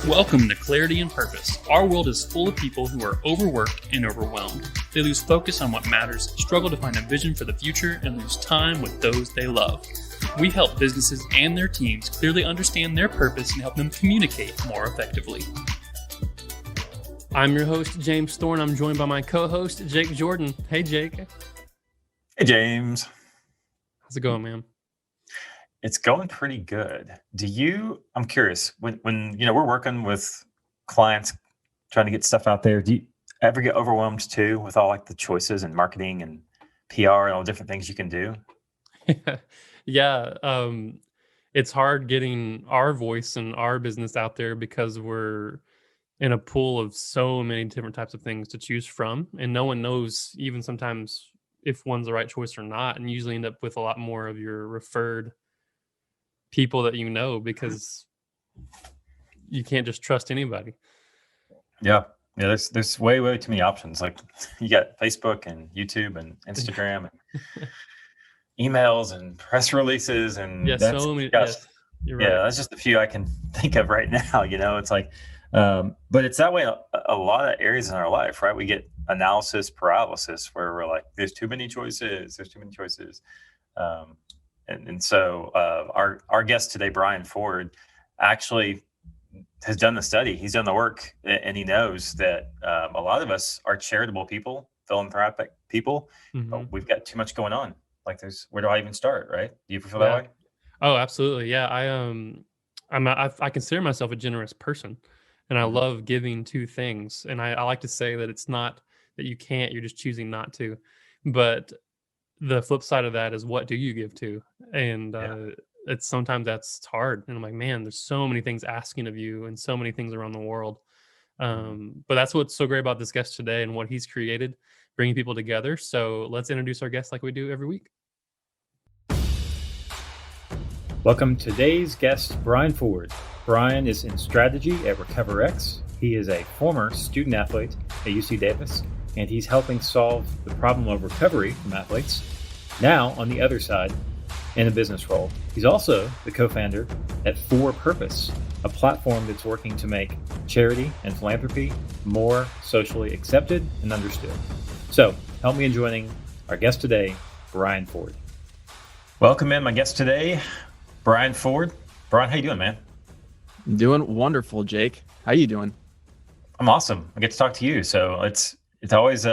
Welcome to Clarity and Purpose. Our world is full of people who are overworked and overwhelmed. They lose focus on what matters, struggle to find a vision for the future, and lose time with those they love. We help businesses and their teams clearly understand their purpose and help them communicate more effectively. I'm your host, James Thorne. I'm joined by my co-host, Jake Jordan. Hey, Jake. Hey, James. How's it going, man? It's going pretty good. I'm curious, when we're working with clients trying to get stuff out there, do you ever get overwhelmed too with all like the choices and marketing and PR and all the different things you can do? Yeah. It's hard getting our voice and our business out there because we're in a pool of so many different types of things to choose from. And no one knows even sometimes if one's the right choice or not. And usually end up with a lot more of your referred people that you know, because you can't just trust anybody. Yeah. There's way too many options. Like you got Facebook and YouTube and Instagram and emails and press releases and so many. Yes, you're right. Yeah, that's just a few I can think of right now. It's like, but it's that way a lot of areas in our life, right? We get analysis paralysis where we're like, there's too many choices. And so our guest today, Brian Ford, actually has done the study. He's done the work, and he knows that a lot of us are charitable people, philanthropic people. Mm-hmm. But we've got too much going on. Like, where do I even start? Right? Do you feel that way? Oh, absolutely. Yeah, I consider myself a generous person, and I love giving to things. And I like to say that it's not that you can't; you're just choosing not to. But the flip side of that is, what do you give to? And it's sometimes that's hard. And I'm like, man, there's so many things asking of you and so many things around the world. But that's what's so great about this guest today and what he's created, bringing people together. So let's introduce our guest like we do every week. Welcome to today's guest, Brian Ford. Brian is in strategy at RecoverX. He is a former student athlete at UC Davis, and he's helping solve the problem of recovery from athletes, now on the other side in a business role. He's also the co-founder at For Purpose, a platform that's working to make charity and philanthropy more socially accepted and understood. So help me in joining our guest today, Brian Ford. Welcome in, my guest today, Brian Ford. Brian, how you doing, man? Doing wonderful, Jake. How you doing? I'm awesome. I get to talk to you. So it's always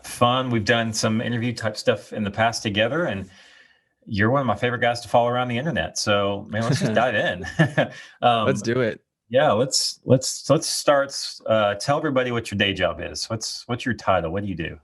fun. We've done some interview type stuff in the past together, and you're one of my favorite guys to follow around the internet. So, man, let's just dive in. Let's do it. Yeah, let's start. Tell everybody what your day job is. What's your title? What do you do?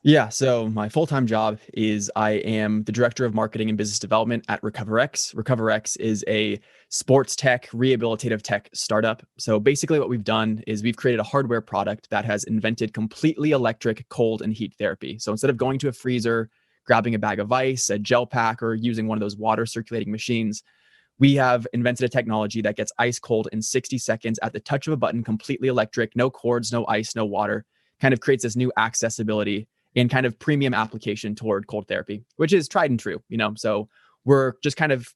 Yeah, so my full-time job is I am the director of marketing and business development at RecoverX. RecoverX is a sports tech, rehabilitative tech startup. So basically what we've done is we've created a hardware product that has invented completely electric cold and heat therapy. So instead of going to a freezer, grabbing a bag of ice, a gel pack, or using one of those water circulating machines, we have invented a technology that gets ice cold in 60 seconds at the touch of a button, completely electric, no cords, no ice, no water, kind of creates this new accessibility and kind of premium application toward cold therapy, which is tried and true, So we're just kind of,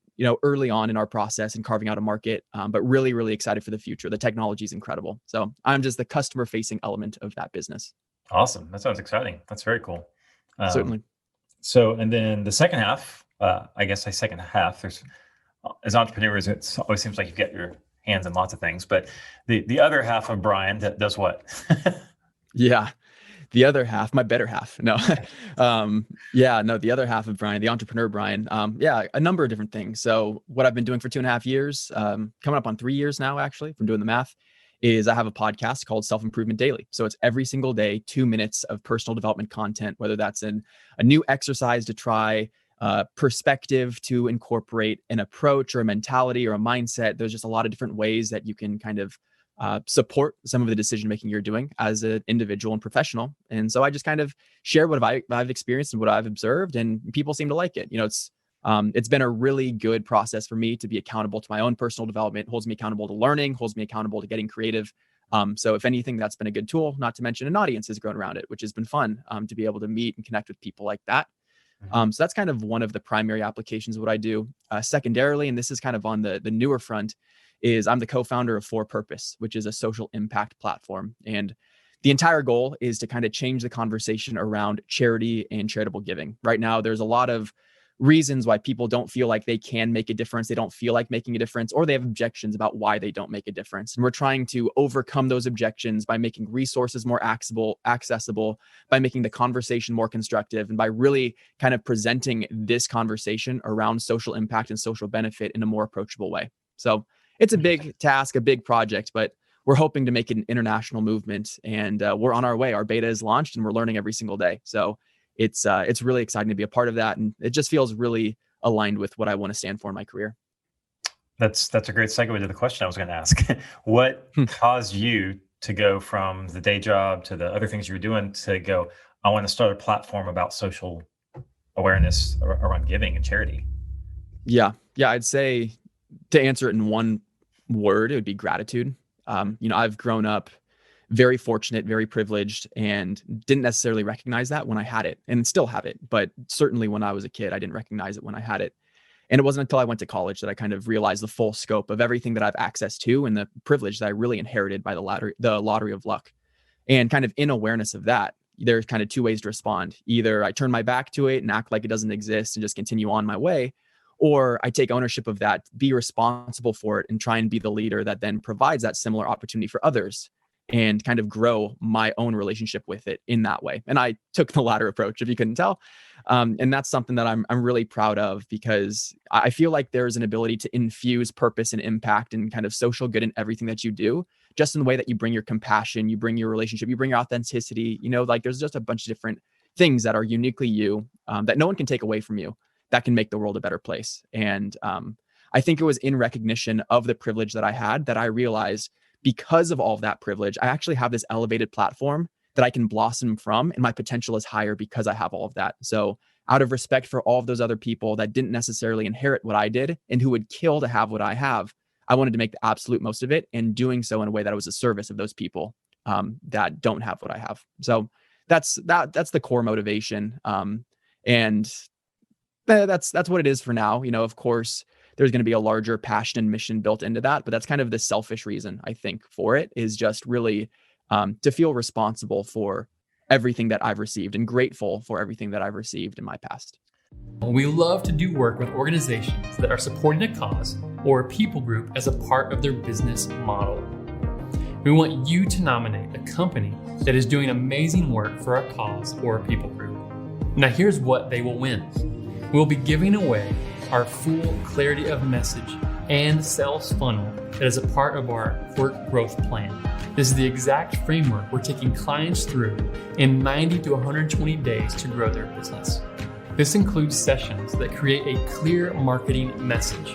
early on in our process and carving out a market, but really, really excited for the future. The technology is incredible. So I'm just the customer facing element of that business. Awesome. That sounds exciting. That's very cool. Certainly. So, and then the second half, there's, as entrepreneurs, it always seems like you get your hands in lots of things, but the other half of Brian does what? Yeah. The other half, my better half. No, the other half of Brian, the entrepreneur Brian. A number of different things. So what I've been doing for 2.5 years, coming up on 3 years now, actually, from doing the math, is I have a podcast called Self-Improvement Daily. So it's every single day, 2 minutes of personal development content, whether that's a new exercise to try, perspective to incorporate, an approach or a mentality or a mindset. There's just a lot of different ways that you can kind of support some of the decision-making you're doing as an individual and professional. And so I just kind of share what I've experienced and what I've observed, and people seem to like it. It's been a really good process for me to be accountable to my own personal development, holds me accountable to learning, holds me accountable to getting creative. So if anything, that's been a good tool, not to mention an audience has grown around it, which has been fun to be able to meet and connect with people like that. So that's kind of one of the primary applications of what I do. Secondarily, and this is kind of on the newer front, is I'm the co-founder of For Purpose, which is a social impact platform. And the entire goal is to kind of change the conversation around charity and charitable giving. Right now, there's a lot of reasons why people don't feel like they can make a difference. They don't feel like making a difference, or they have objections about why they don't make a difference. And we're trying to overcome those objections by making resources more accessible, by making the conversation more constructive, and by really kind of presenting this conversation around social impact and social benefit in a more approachable way. So it's a big task, a big project, but we're hoping to make it an international movement, and we're on our way. Our beta is launched and we're learning every single day. So it's really exciting to be a part of that. And it just feels really aligned with what I want to stand for in my career. That's a great segue to the question I was going to ask. What caused you to go from the day job to the other things you were doing to go, I want to start a platform about social awareness around giving and charity? Yeah. I'd say, to answer it in one word, it would be gratitude. I've grown up very fortunate, very privileged, and didn't necessarily recognize that when I had it, and still have it. But certainly when I was a kid, I didn't recognize it when I had it. And it wasn't until I went to college that I kind of realized the full scope of everything that I've access to and the privilege that I really inherited by the lottery of luck. And kind of in awareness of that, there's kind of two ways to respond. Either I turn my back to it and act like it doesn't exist and just continue on my way, or I take ownership of that, be responsible for it, and try and be the leader that then provides that similar opportunity for others, and kind of grow my own relationship with it in that way. And I took the latter approach, if you couldn't tell. And that's something that I'm really proud of, because I feel like there's an ability to infuse purpose and impact and kind of social good in everything that you do, just in the way that you bring your compassion, you bring your relationship, you bring your authenticity. Like there's just a bunch of different things that are uniquely you, that no one can take away from you, that can make the world a better place. And I think it was in recognition of the privilege that I had that I realized, because of all of that privilege, I actually have this elevated platform that I can blossom from, and my potential is higher because I have all of that. So out of respect for all of those other people that didn't necessarily inherit what I did and who would kill to have what I have, I wanted to make the absolute most of it, and doing so in a way that was a service of those people that don't have what I have. So that's the core motivation. And that's what it is for now. Of course, there's going to be a larger passion and mission built into that, but that's kind of the selfish reason, I think, for it, is just really to feel responsible for everything that I've received and grateful for everything that I've received in my past. We love to do work with organizations that are supporting a cause or a people group as a part of their business model. We want you to nominate a company that is doing amazing work for a cause or a people group. Now, here's what they will win. We'll be giving away our full clarity of message and sales funnel that is a part of our Quirk growth plan. This is the exact framework we're taking clients through in 90 to 120 days to grow their business. This includes sessions that create a clear marketing message,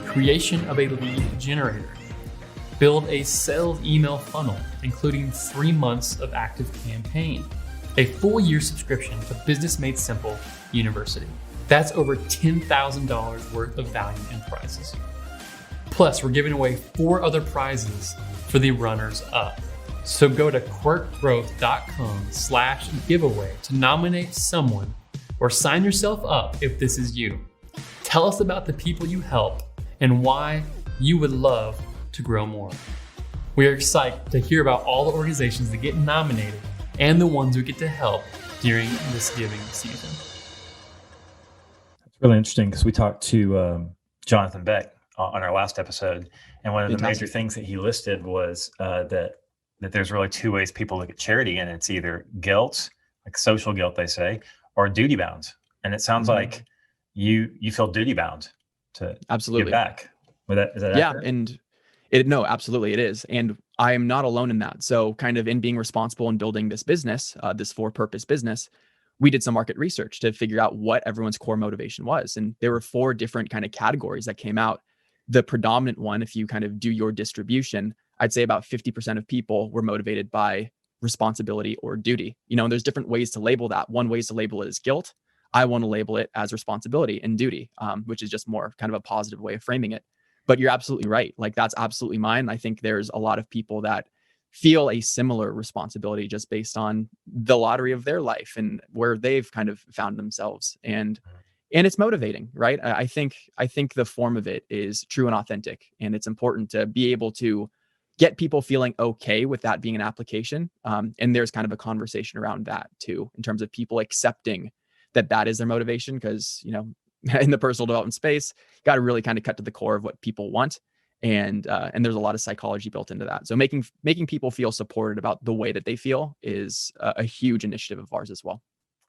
creation of a lead generator, build a sales email funnel, including 3 months of active campaign, a full year subscription to Business Made Simple University. That's over $10,000 worth of value and prizes. Plus, we're giving away 4 other prizes for the runners up. So go to quirkgrowth.com/giveaway to nominate someone or sign yourself up if this is you. Tell us about the people you help and why you would love to grow more. We are excited to hear about all the organizations that get nominated and the ones we get to help during this giving season. Really interesting, because we talked to Jonathan Beck on our last episode, and one of the major things that he listed was that there's really 2 ways people look at charity, and it's either guilt, like social guilt, they say, or duty bound. And it sounds like you feel duty bound to absolutely give back. Is that yeah, accurate? and no, absolutely it is, and I am not alone in that. So, kind of in being responsible in building this business, this For Purpose business, we did some market research to figure out what everyone's core motivation was. And there were 4 different kind of categories that came out. The predominant one, if you kind of do your distribution, I'd say about 50% of people were motivated by responsibility or duty. And there's different ways to label that. One way is to label it as guilt. I want to label it as responsibility and duty, which is just more kind of a positive way of framing it. But you're absolutely right. Like, that's absolutely mine. I think there's a lot of people that feel a similar responsibility just based on the lottery of their life and where they've kind of found themselves. And and it's motivating, right? I think the form of it is true and authentic, and it's important to be able to get people feeling okay with that being an application. And there's kind of a conversation around that too, in terms of people accepting that that is their motivation, because in the personal development space, got to really kind of cut to the core of what people want. And there's a lot of psychology built into that. So making people feel supported about the way that they feel is a huge initiative of ours as well.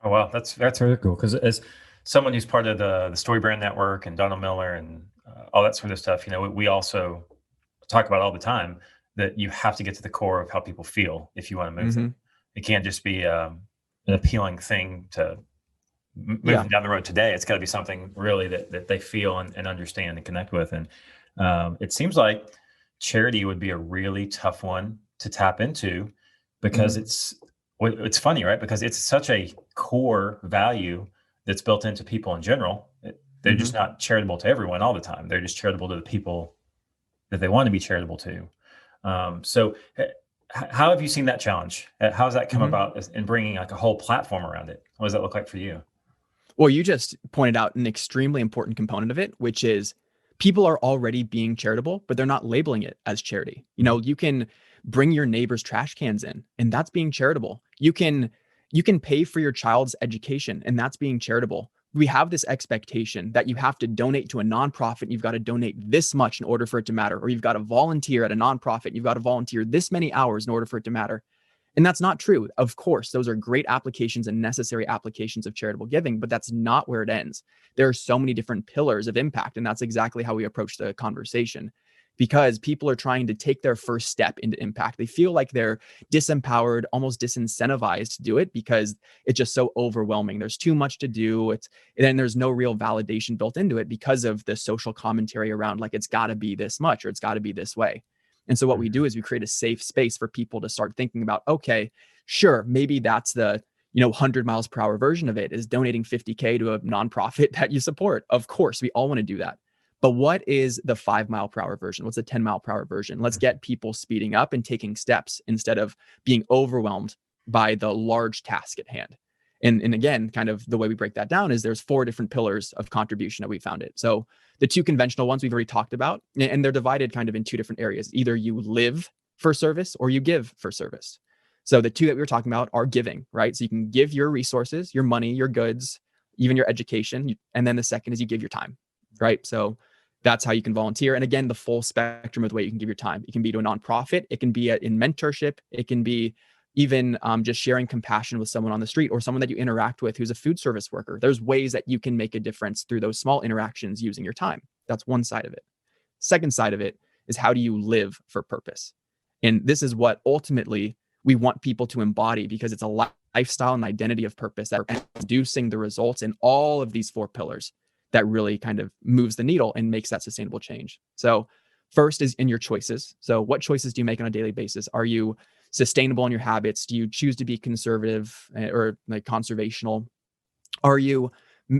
Oh, wow. That's really cool. Because as someone who's part of the Story Brand Network and Donald Miller and all that sort of stuff, we also talk about all the time that you have to get to the core of how people feel if you want to move them. It can't just be an appealing thing to move them down the road today. It's got to be something really that they feel and understand and connect with. And it seems like charity would be a really tough one to tap into, because it's funny, right? Because it's such a core value that's built into people in general. They're just not charitable to everyone all the time. They're just charitable to the people that they want to be charitable to. So how have you seen that challenge? How has that come about in bringing like a whole platform around it? What does that look like for you? Well, you just pointed out an extremely important component of it, which is people are already being charitable, but they're not labeling it as charity. You can bring your neighbor's trash cans in, and that's being charitable. You can pay for your child's education, and that's being charitable. We have this expectation that you have to donate to a nonprofit. You've got to donate this much in order for it to matter, or you've got to volunteer at a nonprofit. You've got to volunteer this many hours in order for it to matter. And that's not true. Of course, those are great applications and necessary applications of charitable giving, but that's not where it ends. There are so many different pillars of impact, and that's exactly how we approach the conversation. Because people are trying to take their first step into impact. They feel like they're disempowered, almost disincentivized to do it because it's just so overwhelming. There's too much to do. And there's no real validation built into it because of the social commentary around like, it's got to be this much or it's got to be this way. And so what we do is we create a safe space for people to start thinking about, okay, sure, maybe that's the 100 miles per hour version of it, is donating 50K to a nonprofit that you support. Of course, we all want to do that. But what is the 5 mile per hour version? What's the 10 mile per hour version? Let's get people speeding up and taking steps instead of being overwhelmed by the large task at hand. And again, kind of the way we break that down is there's 4 different pillars of contribution that we found it. So the 2 conventional ones we've already talked about, and they're divided kind of in 2 different areas. Either you live for service or you give for service. So the 2 that we were talking about are giving, right? So you can give your resources, your money, your goods, even your education. And then the second is you give your time, right? So that's how you can volunteer. And again, the full spectrum of the way you can give your time. It can be to a nonprofit. It can be in mentorship. It can be even just sharing compassion with someone on the street or someone that you interact with who's a food service worker. There's ways that you can make a difference through those small interactions using your time. That's one side of it. Second side of it is, how do you live for purpose? And this is what ultimately we want people to embody, because it's a lifestyle and identity of purpose that are producing the results in all of these 4 pillars that really kind of moves the needle and makes that sustainable change. So first is in your choices. So what choices do you make on a daily basis? Are you sustainable in your habits? Do you choose to be conservative or like conservational? Are you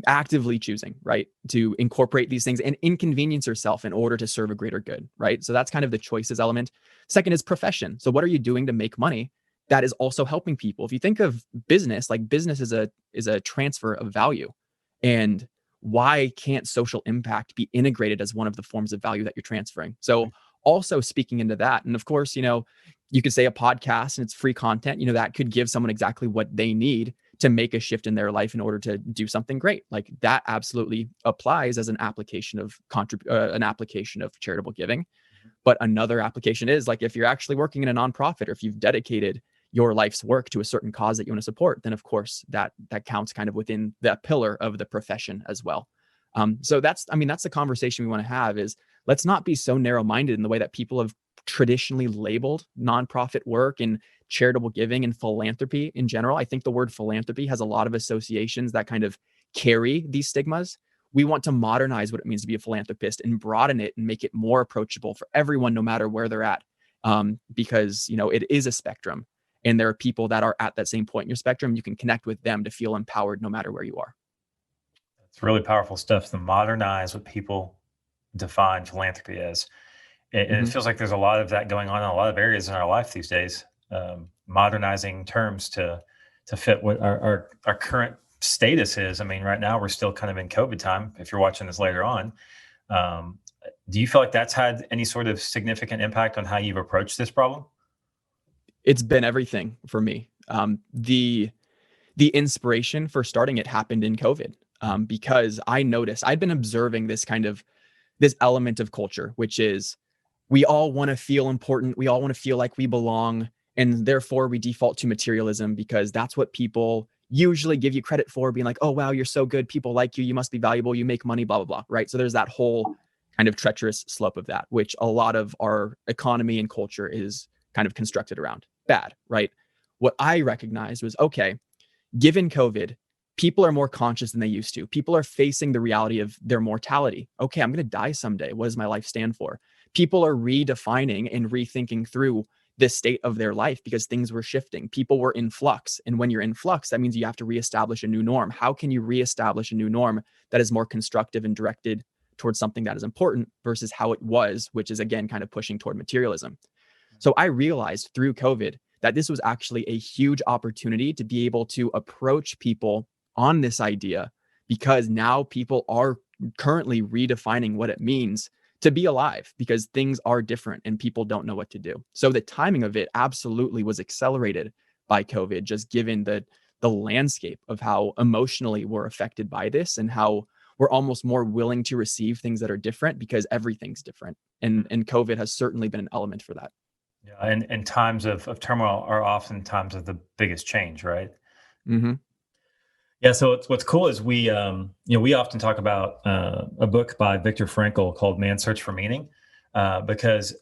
actively choosing, right, to incorporate these things and inconvenience yourself in order to serve a greater good, right? So that's kind of the choices element. Second is profession. So what are you doing to make money that is also helping people? If you think of business, like business is a transfer of value. And why can't social impact be integrated as one of the forms of value that you're transferring? So also speaking into that, and of course, you could say a podcast and it's free content, that could give someone exactly what they need to make a shift in their life in order to do something great. Like that absolutely applies as an application of charitable giving. But another application is like, if you're actually working in a nonprofit, or if you've dedicated your life's work to a certain cause that you want to support, then of course that counts kind of within that pillar of the profession as well. So that's the conversation we want to have, is let's not be so narrow-minded in the way that people have traditionally labeled nonprofit work and charitable giving and philanthropy in general. I think the word philanthropy has a lot of associations that kind of carry these stigmas. We want to modernize what it means to be a philanthropist and broaden it and make it more approachable for everyone, no matter where they're at. Because, it is a spectrum, and there are people that are at that same point in your spectrum. You can connect with them to feel empowered no matter where you are. It's really powerful stuff to modernize what people define philanthropy as. And it feels like there's a lot of that going on in a lot of areas in our life these days, modernizing terms to fit what our current status is. I mean, right now we're still kind of in COVID time. If you're watching this later on, um, do you feel like that's had any sort of significant impact on how you've approached this problem? It's been everything for me. The inspiration for starting it happened in COVID, because I noticed I'd been observing this element of culture, which is we all want to feel important. We all want to feel like we belong. And therefore we default to materialism because that's what people usually give you credit for, being like, oh, wow, you're so good. People like you. You must be valuable. You make money, blah, blah, blah. Right. So there's that whole kind of treacherous slope of that, which a lot of our economy and culture is kind of constructed around. Bad. Right. What I recognized was, okay, given COVID, people are more conscious than they used to. People are facing the reality of their mortality. Okay, I'm going to die someday. What does my life stand for? People are redefining and rethinking through the state of their life because things were shifting. People were in flux. And when you're in flux, that means you have to reestablish a new norm. How can you reestablish a new norm that is more constructive and directed towards something that is important versus how it was, which is again kind of pushing toward materialism? So I realized through COVID that this was actually a huge opportunity to be able to approach people on this idea, because now people are currently redefining what it means to be alive, because things are different and people don't know what to do. So the timing of it absolutely was accelerated by COVID, just given the landscape of how emotionally we're affected by this and how we're almost more willing to receive things that are different because everything's different. And COVID has certainly been an element for that. Yeah, and times of turmoil are often times of the biggest change, right? Mm-hmm. Yeah. So what's cool is we often talk about a book by Viktor Frankl called Man's Search for Meaning, because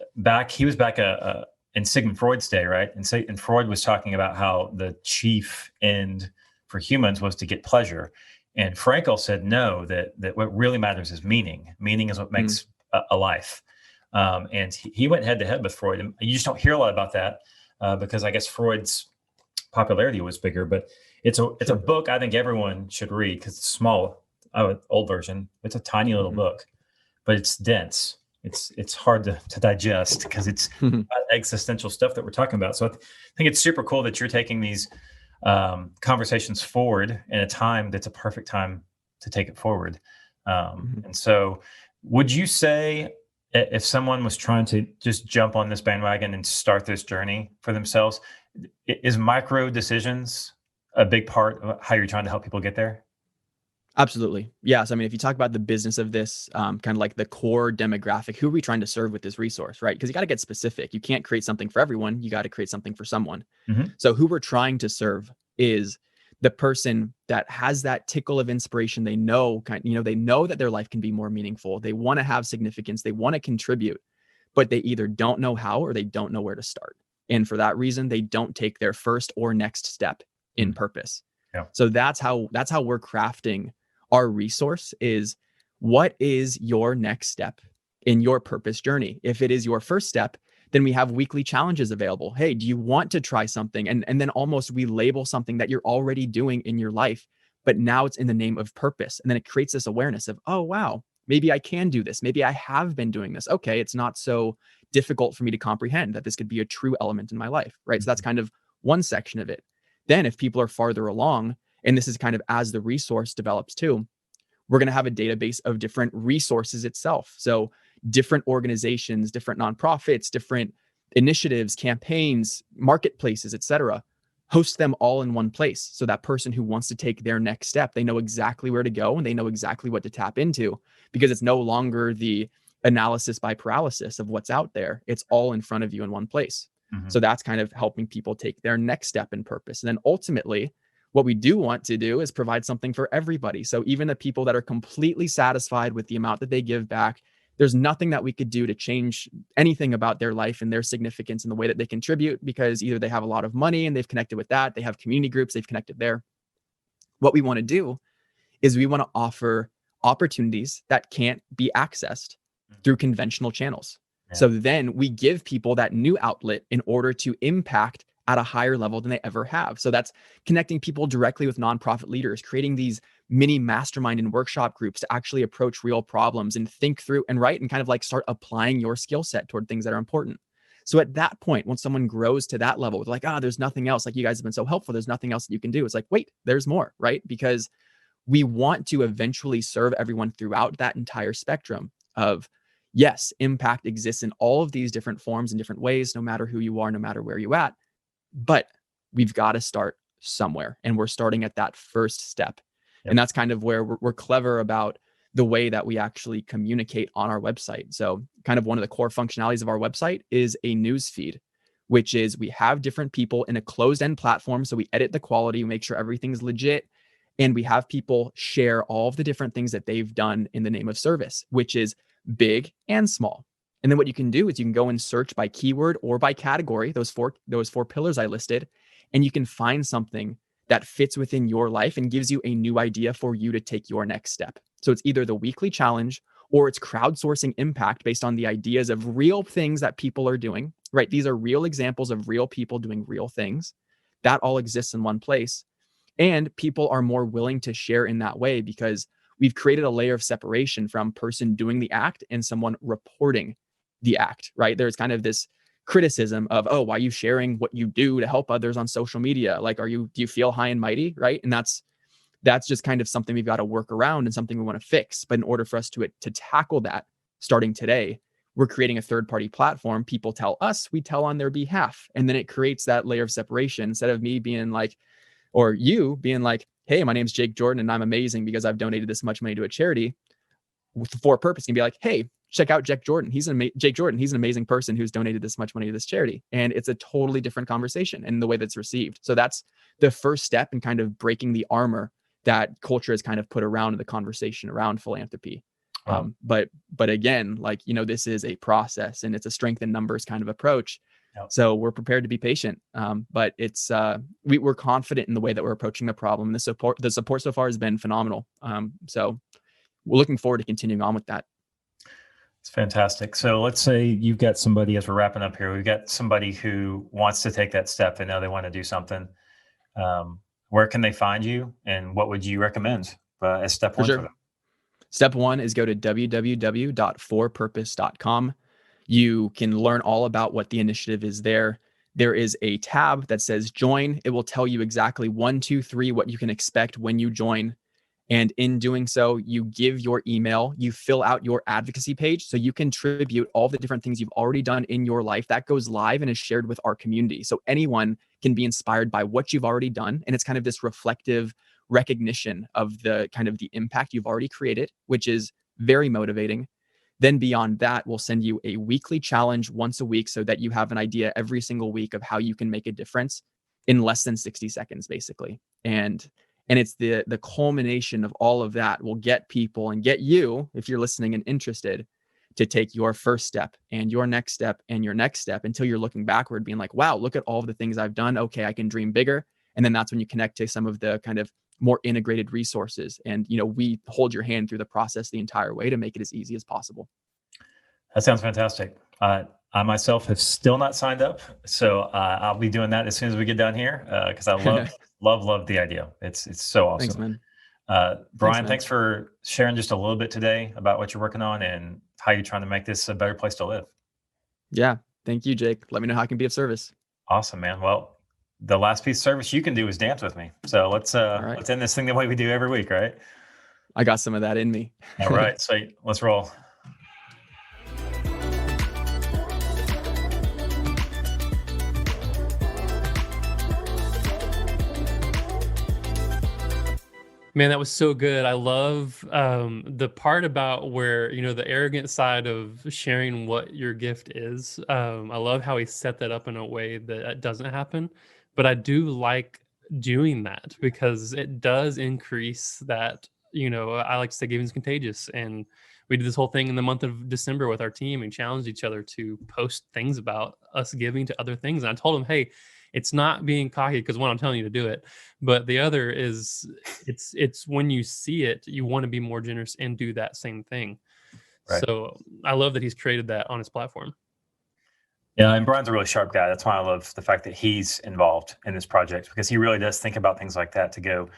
he was back in Sigmund Freud's day, right? And Freud was talking about how the chief end for humans was to get pleasure, and Frankl said no, that what really matters is meaning. Meaning is what makes a life. And he went head to head with Freud, and you just don't hear a lot about that because I guess Freud's popularity was bigger, but it's a book I think everyone should read because it's small. Old version. It's a tiny little book, but it's dense. It's hard to digest because it's existential stuff that we're talking about. So I think it's super cool that you're taking these conversations forward in a time that's a perfect time to take it forward. And so would you say if someone was trying to just jump on this bandwagon and start this journey for themselves, is micro decisions a big part of how you're trying to help people get there? Absolutely. Yes. I mean, if you talk about the business of this, kind of like the core demographic, who are we trying to serve with this resource, right? Because you got to get specific. You can't create something for everyone. You got to create something for someone. Mm-hmm. So who we're trying to serve is the person that has that tickle of inspiration. They know, they know that their life can be more meaningful. They want to have significance. They want to contribute, but they either don't know how or they don't know where to start. And for that reason, they don't take their first or next step in purpose. Yeah. So that's how we're crafting our resource is what is your next step in your purpose journey? If it is your first step, then we have weekly challenges available. Hey, do you want to try something? And then almost we label something that you're already doing in your life, but now it's in the name of purpose. And then it creates this awareness of, oh, wow, maybe I can do this. Maybe I have been doing this. Okay, it's not so difficult for me to comprehend that this could be a true element in my life, right? So that's kind of one section of it. Then if people are farther along, and this is kind of as the resource develops too, we're going to have a database of different resources itself. So different organizations, different nonprofits, different initiatives, campaigns, marketplaces, et cetera, host them all in one place. So that person who wants to take their next step, they know exactly where to go and they know exactly what to tap into, because it's no longer the analysis by paralysis of what's out there. It's all in front of you in one place. Mm-hmm. So that's kind of helping people take their next step in purpose. And then ultimately, what we do want to do is provide something for everybody. So even the people that are completely satisfied with the amount that they give back, there's nothing that we could do to change anything about their life and their significance in the way that they contribute, because either they have a lot of money and they've connected with that, they have community groups, they've connected there. What we want to do is we want to offer opportunities that can't be accessed through conventional channels. Yeah. So then we give people that new outlet in order to impact at a higher level than they ever have. So that's connecting people directly with nonprofit leaders, creating these mini mastermind and workshop groups to actually approach real problems and think through and write and kind of like start applying your skill set toward things that are important. So at that point, when someone grows to that level with like, there's nothing else, like you guys have been so helpful, there's nothing else that you can do. It's like, wait, there's more, right? Because we want to eventually serve everyone throughout that entire spectrum of, yes, impact exists in all of these different forms and different ways, no matter who you are, no matter where you're at. But we've got to start somewhere. And we're starting at that first step. Yep. And that's kind of where we're clever about the way that we actually communicate on our website. So kind of one of the core functionalities of our website is a news feed, which is we have different people in a closed end platform. So we edit the quality, we make sure everything's legit. And we have people share all of the different things that they've done in the name of service, which is big and small. And then what you can do is you can go and search by keyword or by category, those four pillars I listed, and you can find something that fits within your life and gives you a new idea for you to take your next step. So it's either the weekly challenge or it's crowdsourcing impact based on the ideas of real things that people are doing, right? These are real examples of real people doing real things. That all exists in one place. And people are more willing to share in that way because we've created a layer of separation from person doing the act and someone reporting the act, right? There's kind of this criticism of, why are you sharing what you do to help others on social media? Like, do you feel high and mighty, right? And that's just kind of something we've got to work around and something we want to fix. But in order for us to tackle that starting today, we're creating a third-party platform. People tell us, we tell on their behalf. And then it creates that layer of separation instead of me being like, or you being like, hey, my name's Jake Jordan and I'm amazing because I've donated this much money to a charity. With the For Purpose, you can be like, hey, check out Jake Jordan. Jake Jordan. He's an amazing person who's donated this much money to this charity. And it's a totally different conversation in the way that's received. So that's the first step in kind of breaking the armor that culture has kind of put around the conversation around philanthropy. Wow. But again, like, this is a process and it's a strength in numbers kind of approach. Yep. So we're prepared to be patient. But it's we're confident in the way that we're approaching the problem. The support so far has been phenomenal. So we're looking forward to continuing on with that. It's fantastic. So let's say you've got somebody, as we're wrapping up here, we've got somebody who wants to take that step. They know they want to do something. Where can they find you and what would you recommend as step one for them? Step one is go to www.forpurpose.com. You can learn all about what the initiative is there. There is a tab that says join. It will tell you exactly 1, 2, 3 what you can expect when you join. And in doing so, you give your email, you fill out your advocacy page so you contribute all the different things you've already done in your life. That goes live and is shared with our community. So anyone can be inspired by what you've already done. And it's kind of this reflective recognition of the kind of the impact you've already created, which is very motivating. Then beyond that, we'll send you a weekly challenge once a week so that you have an idea every single week of how you can make a difference in less than 60 seconds, basically. And it's the culmination of all of that will get people and get you, if you're listening and interested, to take your first step and your next step and your next step until you're looking backward, being like, wow, look at all of the things I've done. Okay, I can dream bigger. And then that's when you connect to some of the kind of more integrated resources. And, we hold your hand through the process the entire way to make it as easy as possible. That sounds fantastic. I myself have still not signed up. So I'll be doing that as soon as we get done here because I love the idea. It's so awesome. Thanks, man. Brian, thanks for sharing just a little bit today about what you're working on and how you're trying to make this a better place to live. Yeah. Thank you, Jake. Let me know how I can be of service. Awesome, man. Well, the last piece of service you can do is dance with me. So let's end this thing the way we do every week, right? I got some of that in me. All right. Sweet. Let's roll. Man, that was so good. I love the part about where, the arrogant side of sharing what your gift is. I love how he set that up in a way that doesn't happen. But I do like doing that because it does increase that, I like to say giving is contagious. And we did this whole thing in the month of December with our team and challenged each other to post things about us giving to other things. And I told them, hey, it's not being cocky because one, I'm telling you to do it, but the other is it's when you see it, you want to be more generous and do that same thing. Right. So I love that he's created that on his platform. Yeah, and Brian's a really sharp guy. That's why I love the fact that he's involved in this project because he really does think about things like that to go,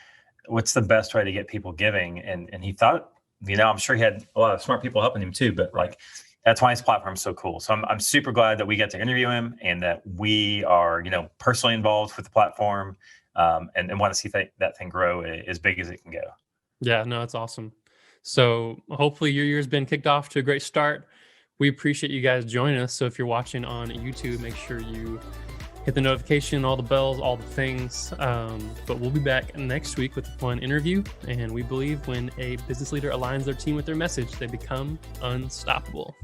what's the best way to get people giving? And he thought, I'm sure he had a lot of smart people helping him too, but like that's why his platform is so cool. So I'm super glad that we got to interview him and that we are, personally involved with the platform, and want to see that thing grow as big as it can go. Yeah, no, it's awesome. So hopefully your year's been kicked off to a great start. We appreciate you guys joining us. So if you're watching on YouTube, make sure you hit the notification, all the bells, all the things. But we'll be back next week with a fun interview. And we believe when a business leader aligns their team with their message, they become unstoppable.